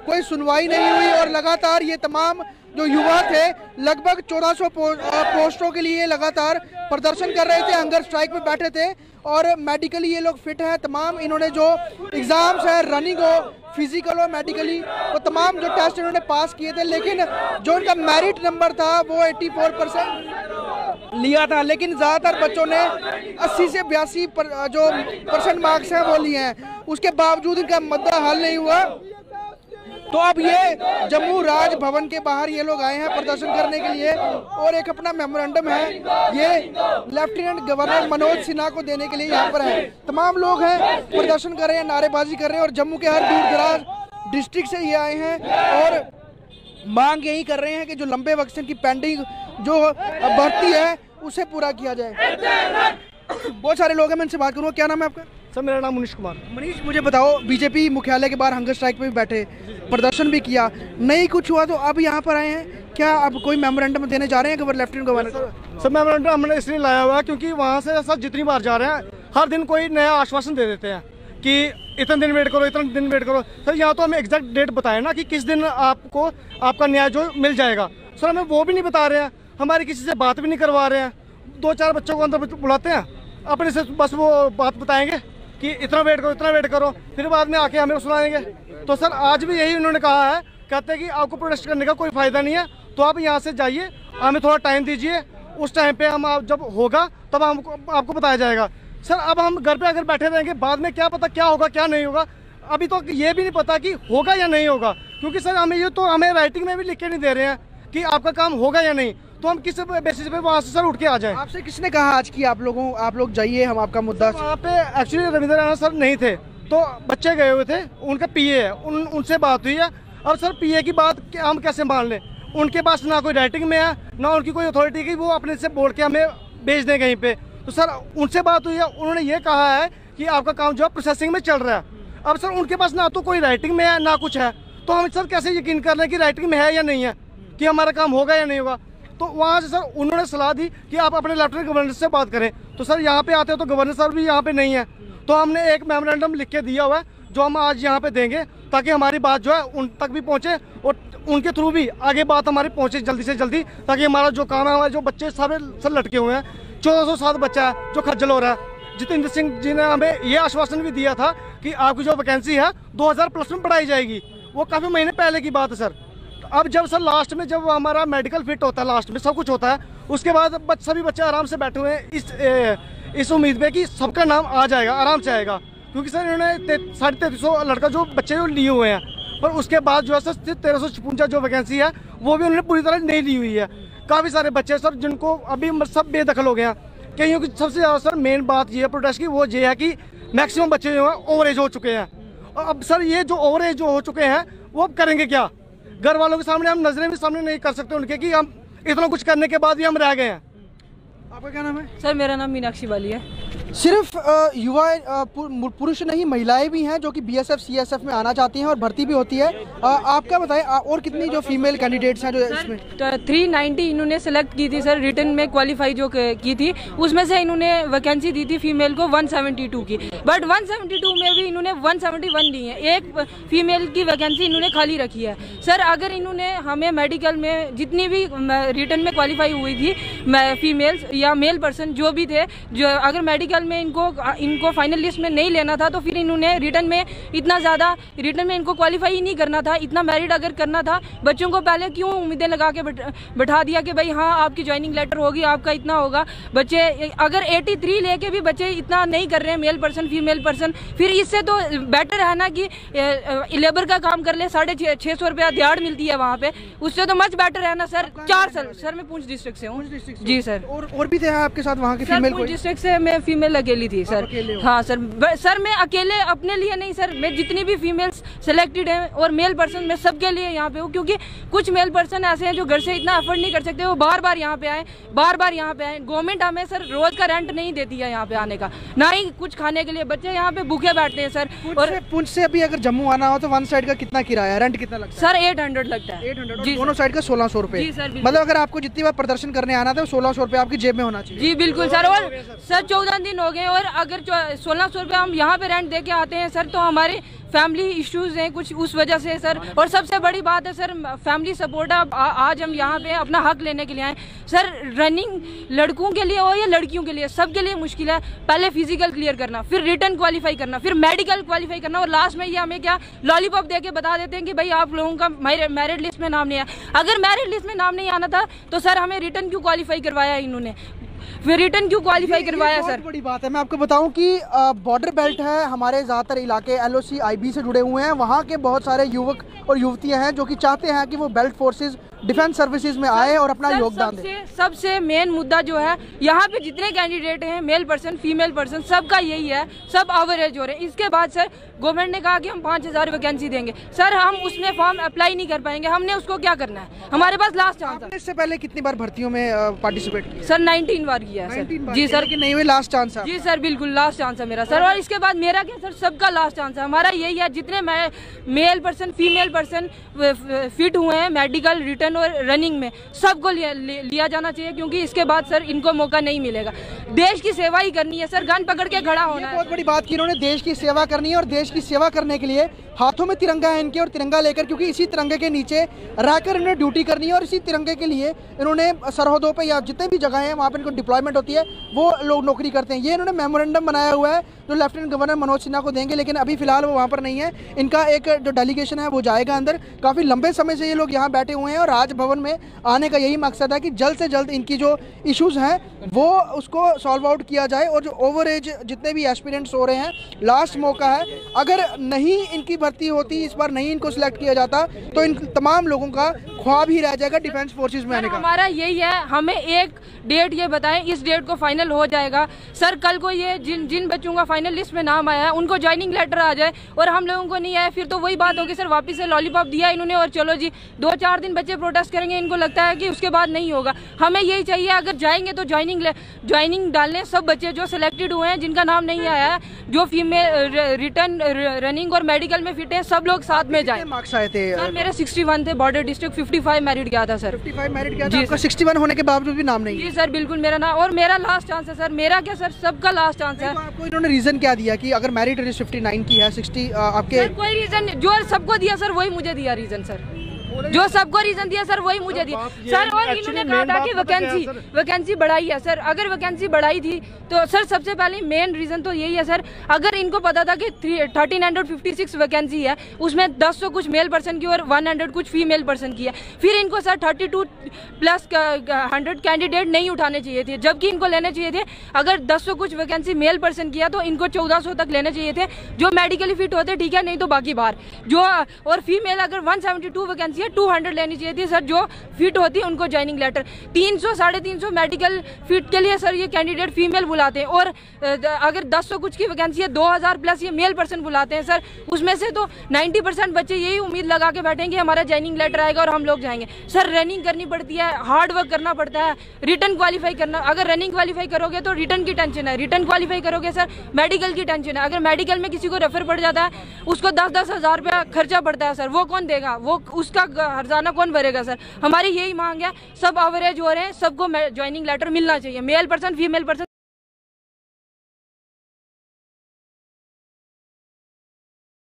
कोई सुनवाई नहीं हुई और लगातार ये तमाम जो युवा थे लगभग 1400 पोस्टों के लिए लगातार प्रदर्शन कर रहे थे, हंगर स्ट्राइक पे बैठे थे और मेडिकली ये लोग फिट हैं तमाम। इन्होंने जो एग्ज़ाम्स है रनिंग हो, फिजिकल हो, मेडिकली वो तमाम जो टेस्ट इन्होंने पास किए थे, लेकिन जो उनका मेरिट नंबर था वो 84% लिया था, लेकिन ज़्यादातर बच्चों ने 80 से 82 जो % मार्क्स हैं वो लिए हैं। उसके बावजूद इनका मुद्दा हल नहीं हुआ। तो अब ये जम्मू राज भवन के बाहर ये लोग आए हैं प्रदर्शन करने के लिए और एक अपना मेमोरेंडम है ये लेफ्टिनेंट गवर्नर मनोज सिन्हा को देने के लिए यहाँ पर है। तमाम लोग हैं प्रदर्शन कर रहे हैं, नारेबाजी कर रहे हैं और जम्मू के हर दूर दराज डिस्ट्रिक्ट से ये आए हैं और मांग यही कर रहे हैं कि जो लंबे वक्त से की पेंडिंग जो भर्ती है उसे पूरा किया जाए। बहुत सारे लोग हैं, मैं इनसे बात करूँगा। क्या नाम है आपका? सर मेरा नाम मनीष कुमार। मनीष, मुझे बताओ, बीजेपी मुख्यालय के बाहर हंगर स्ट्राइक पे भी बैठे, प्रदर्शन भी किया, नहीं कुछ हुआ तो अब यहाँ पर आए हैं, क्या अब कोई मेमोरेंडम देने जा रहे हैं लेफ्टिनेंट गवर्नर? सर मेमोरेंडम हमने इसलिए लाया हुआ है क्योंकि वहाँ से सर जितनी बार जा रहे हैं हर दिन कोई नया आश्वासन दे देते हैं कि इतने दिन वेट करो, इतने दिन वेट करो। सर यहाँ तो हमें एग्जैक्ट डेट बताए ना कि किस दिन आपको आपका न्याय जो मिल जाएगा। सर हमें वो भी नहीं बता रहे हैं, हमारी किसी से बात भी नहीं करवा रहे हैं। 2-4 बच्चों को अंदर बुलाते हैं, अपने से बस वो बात बताएंगे कि इतना वेट करो, इतना वेट करो, फिर बाद में आके हमें सुनाएंगे। तो सर आज भी यही उन्होंने कहा है, कहते हैं कि आपको प्रोटेस्ट करने का कोई फ़ायदा नहीं है, तो आप यहाँ से जाइए, हमें थोड़ा टाइम दीजिए, उस टाइम पे हम जब होगा तब आपको बताया जाएगा। सर अब हम घर पे अगर बैठे रहेंगे, बाद में क्या पता क्या होगा क्या नहीं होगा। अभी तो ये भी नहीं पता कि होगा या नहीं होगा, क्योंकि सर हमें राइटिंग में भी लिख के नहीं दे रहे हैं कि आपका काम होगा या नहीं, तो हम किस बेसिस पे वहाँ से सर उठ के आ जाएं। आपसे किसने कहा आज कि आप लोग जाइए, हम आपका मुद्दा? वहाँ पे एक्चुअली रविंद्र राणा सर नहीं थे, तो बच्चे गए हुए थे, उनका पीए है, उनसे बात हुई है। और सर पीए की बात हम कैसे मान लें? उनके पास ना कोई राइटिंग में है, ना उनकी कोई अथॉरिटी की वो अपने से बोल के हमें भेज दें कहीं पे। तो सर उनसे बात हुई है, उन्होंने ये कहा है कि आपका काम जो है प्रोसेसिंग में चल रहा है। अब सर उनके पास ना तो कोई राइटिंग में है ना कुछ है, तो हम सर कैसे यकीन कर लें कि राइटिंग में है या नहीं है, कि हमारा काम होगा या नहीं होगा। तो वहाँ से सर उन्होंने सलाह दी कि आप अपने लेफ्टिनेंट गवर्नर से बात करें। तो सर यहाँ पे आते हो तो गवर्नर सर भी यहाँ पे नहीं है, तो हमने एक मेमोरेंडम लिख के दिया हुआ है जो हम आज यहाँ पे देंगे, ताकि हमारी बात जो है उन तक भी पहुँचे और उनके थ्रू भी आगे बात हमारी पहुँचे जल्दी से जल्दी, ताकि हमारा जो काम है, हमारे जो बच्चे सारे सर लटके हुए हैं, 1407 बच्चा है जो खज्जल हो रहा है। जितेंद्र सिंह जी ने हमें ये आश्वासन भी दिया था कि आपकी जो वैकेंसी है 2000+ में बढ़ाई जाएगी, वो काफ़ी महीने पहले की बात है सर। अब जब सर लास्ट में जब हमारा मेडिकल फिट होता है, लास्ट में सब कुछ होता है, उसके बाद सभी बच्चे आराम से बैठे हुए हैं इस उम्मीद पे कि सबका नाम आ जाएगा, आराम से आएगा। क्योंकि सर इन्होंने 3350 लड़का जो बच्चे जो लिए हुए हैं, पर उसके बाद जो है सर 1356 जो वैकेंसी है वो भी उन्होंने पूरी तरह नहीं ली हुई है। काफ़ी सारे बच्चे सर जिनको अभी सब बेदखल हो गए हैं। कईयों की सबसे ज़्यादा सर मेन बात ये है प्रोटेस्ट की, वो ये है कि मैक्सिमम बच्चे जो हैं ओवर एज हो चुके हैं। और अब सर ये जो ओवर एज जो हो चुके हैं वो अब करेंगे क्या? घर वालों के सामने हम नजरें भी सामने नहीं कर सकते उनके कि हम इतना कुछ करने के बाद भी हम रह गए हैं। आपका क्या नाम है? सर मेरा नाम मीनाक्षी वाली है। सिर्फ युवा पुरुष नहीं, महिलाएं भी हैं जो कि बीएसएफ सीएसएफ में आना चाहती हैं और भर्ती भी होती है। आपका बताएं और कितनी जो फीमेल कैंडिडेट्स हैं जो इसमें? 390 इन्होंने सेलेक्ट की थी सर, रिटन में क्वालिफाई जो की थी, उसमें से इन्होंने वैकेंसी दी थी फीमेल को 172 की, बट 172 में भी इन्होंने 171 ली है। एक फीमेल की वैकेंसी इन्होंने खाली रखी है। सर अगर इन्होंने हमें मेडिकल में जितनी भी रिटन में क्वालिफाई हुई थी फीमेल्स या मेल पर्सन जो भी थे, जो अगर मेडिकल में इनको फाइनल लिस्ट में नहीं लेना था, तो फिर इन्होंने रिटन में इतना ज़्यादा रिटन में इनको क्वालिफाई ही नहीं करना था। इतना मेरिट अगर करना था, बच्चों को पहले क्यों उम्मीदें लगा के बैठा दिया कि भाई हाँ आपकी ज्वाइनिंग लेटर होगी, आपका इतना होगा। बच्चे अगर 83 लेके भी बच्चे इतना नहीं कर रहे हैं, मेल पर्सन फीमेल पर्सन, फिर इससे तो बेटर है ना कि लेबर का काम कर ले, 650 रुपया दिहाड़ मिलती है वहाँ पे, उससे तो मच बेटर है ना सर। 4 साल सर मैं पुंछ डिस्ट्रिक्ट से हूँ जी सर। और भी थे आपके साथ वहाँ के फीमेल? पुंछ डिस्ट्रिक्ट से मैं फीमेल अकेली थी सर। हाँ सर मैं अकेले अपने लिए नहीं सर, मैं जितनी भी फीमेल्स सिलेक्टेड हैं और मेल पर्सन मैं सबके लिए यहाँ पे हूँ, क्योंकि कुछ मेल पर्सन ऐसे हैं जो घर से इतना अफोर्ड नहीं कर सकते, वो बार बार यहाँ पे आए, बार बार यहाँ पे आए। गवर्नमेंट हमें सर रोज का रेंट नहीं देती है यहाँ पे आने का, ना ही कुछ खाने के लिए, बच्चे यहाँ पे भूखे बैठते हैं सर। और पुंछ से अभी अगर जम्मू आना हो तो वन साइड का कितना किराया, रेंट कितना लगता है? सर 800 लगता है। 800 जी, दोनों साइड का 1600 रुपए। मतलब अगर आपको जितनी बार प्रदर्शन करने आना था 1600 रुपए आपकी जेब में होना चाहिए। जी बिल्कुल सर। और सर 14 दिन हो गए, और अगर 1600 रुपये हम यहाँ पे रेंट दे के आते हैं सर, तो हमारे फैमिली इश्यूज हैं कुछ, उस वजह से सर। और सबसे बड़ी बात है सर फैमिली सपोर्ट। आज हम यहाँ पे अपना हक लेने के लिए आए सर। रनिंग लड़कों के लिए हो या लड़कियों के लिए, सबके लिए मुश्किल है। पहले फिजिकल क्लियर करना, फिर रिटर्न क्वालिफाई करना, फिर मेडिकल क्वालिफाई करना, और लास्ट में ये हमें क्या लॉलीपॉप दे के बता देते हैं कि भाई आप लोगों का मेरिट लिस्ट में नाम नहीं आया। अगर मेरिट लिस्ट में नाम नहीं आना था तो सर हमें रिटर्न क्यों क्वालिफाई करवाया इन्होंने, फिर रिटर्न क्यों क्वालिफाई करवाया सर? बड़ी बात है। मैं आपको बताऊं कि बॉर्डर बेल्ट है, हमारे ज़्यादातर इलाके LOC IB से जुड़े हुए हैं। वहाँ के बहुत सारे युवक और युवतियां हैं जो कि चाहते हैं कि वो बेल्ट फोर्सेस डिफेंस सर्विसेज में आए और अपना योगदान दें। सबसे मेन मुद्दा जो है यहाँ पे जितने कैंडिडेट हैं, मेल पर्सन फीमेल पर्सन, सबका यही है, सब एवरेज हो रहे हैं। इसके बाद सर गवर्नमेंट ने कहा कि हम 5000 वैकेंसी देंगे। सर हम उसमें फॉर्म अप्लाई नहीं कर पाएंगे, हमने उसको क्या करना है? हमारे पास लास्ट चांस है। इससे पहले कितनी बार भर्तियों में पार्टिसिपेट किया? सर 19 बार किया है सर। जी सर, कि नहीं हुई, लास्ट चांस है? जी सर बिल्कुल लास्ट चांस है मेरा सर। और इसके बाद मेरा क्या सर, सबका लास्ट चांस है। हमारा यही है, जितने male person female person fit हुए हैं मेडिकल रिटर्न और रनिंग में, सबको लिया जाना चाहिए, क्योंकि इसके बाद सर इनको मौका नहीं मिलेगा। देश की सेवा ही करनी है सर, गन पकड़ के खड़ा होना है। बहुत बड़ी बात की इन्होंने, देश की सेवा करनी है, और देश की सेवा करने के लिए हाथों में तिरंगा है इनके, और तिरंगा लेकर, क्योंकि इसी तिरंगे के नीचे रहकर इन्होंने ड्यूटी करनी है, और इसी तिरंगे के लिए इन्होंने सरहदों पे या जितने भी जगह हैं वहाँ पे इनको डिप्लॉयमेंट होती है, वो लोग नौकरी करते हैं। ये इन्होंने मेमोरेंडम बनाया हुआ है जो लेफ्टिनेंट गवर्नर मनोज सिन्हा को देंगे, लेकिन अभी फिलहाल वो वहाँ पर नहीं है। इनका एक जो डेलीगेशन है वो जाएगा अंदर। काफ़ी लंबे समय से ये लोग यहाँ बैठे हुए हैं, और राजभवन में आने का यही मकसद है कि जल्द से जल्द इनकी जो इश्यूज़ हैं वो उसको सॉल्व आउट किया जाए। और जो ओवर एज जितने भी एस्पिरेंट्स हो रहे हैं, लास्ट मौका है। अगर नहीं इनकी भर्ती होती, इस बार नहीं इनको सिलेक्ट किया जाता, तो इन तमाम लोगों का ख्वाब ही रह जाएगा डिफेंस फोर्सेज में आने का। हमारा यही है, हमें एक डेट ये बताएं, इस डेट को फाइनल हो जाएगा सर। कल को ये जिन बच्चों का फाइनल लिस्ट में नाम आया है उनको ज्वाइनिंग लेटर आ जाए, और हम लोगों को नहीं आया, फिर तो वही बात होगी सर, वापस से लॉलीपॉप दिया इन्होंने और चलो जी 2-4 दिन बच्चे प्रोटेस्ट करेंगे, इनको लगता है कि उसके बाद नहीं होगा। हमें यही चाहिए, अगर जाएंगे तो ज्वाइनिंग डालने सब बच्चे जो सिलेक्टेड हुए हैं, जिनका नाम नहीं आया है, जो फीमेल रिटर्न रनिंग और मेडिकल में फिट है, सब लोग साथ में जाए। मार्क्स आए थे सर मेरे 61 थे, बॉर्डर डिस्ट्रिक्ट 55 मेरिट गया था सर। 55 मेरिट गया था, आपका 61 होने के बावजूद भी नाम नहीं? जी सर बिल्कुल मेरा नाम, और मेरा लास्ट चांस है सर। मेरा क्या सर, सबका लास्ट चांस है। तो आपको इन्होंने रीजन क्या दिया कि अगर मेरिट 59 की है, 60 आपके? कोई रीजन जो सबको दिया सर वही मुझे दिया रीजन सर, जो सबको रीजन दिया सर वही मुझे दिया सर। और इन्होंने कहा था कि वैकेंसी बढ़ाई है सर। अगर वैकेंसी बढ़ाई थी तो सर सबसे पहले मेन रीजन तो यही है सर, अगर इनको पता था कि 1356 वैकेंसी है, उसमें 100 कुछ मेल पर्सन की और 100 कुछ फीमेल पर्सन की है, फिर इनको सर 32 प्लस 100 कैंडिडेट नहीं उठाने चाहिए थे, जबकि इनको लेने चाहिए थे, अगर 100 कुछ वैकेंसी मेल पर्सन की है तो इनको 1400 तक लेने चाहिए थे, जो मेडिकली फिट होते ठीक है, नहीं तो बाकी बाहर जो। और फीमेल अगर 172 वैकेंसी है, 200 लेनी चाहिए थी सर, जो फिट होती है उनको ज्वाइनिंग लेटर। 300-350 मेडिकल फिट के लिए सर ये कैंडिडेट फीमेल बुलाते हैं, और अगर 100 कुछ की वैकेंसी है, 2000 प्लस ये मेल पर्सन बुलाते हैं सर। उसमें से तो 90% बच्चे यही उम्मीद लगा के बैठेंगे हमारा ज्वाइनिंग लेटर आएगा और हम लोग जाएंगे। सर रनिंग करनी पड़ती है, हार्ड वर्क करना पड़ता है, रिटर्न क्वालिफाई करना। अगर रनिंग क्वालिफाई करोगे तो रिटर्न की टेंशन है, रिटर्न क्वालिफाई करोगे सर मेडिकल की टेंशन है। अगर मेडिकल में किसी को रेफर पड़ जाता है, उसको 10-10 हज़ार रुपया खर्चा पड़ता है सर, वो कौन देगा? वो उसका हर्जाना कौन भरेगा सर? हमारी यही मांग है, सब एवरेज हो रहे हैं, सबको ज्वाइनिंग लेटर मिलना चाहिए, मेल पर्सन फीमेल पर्सन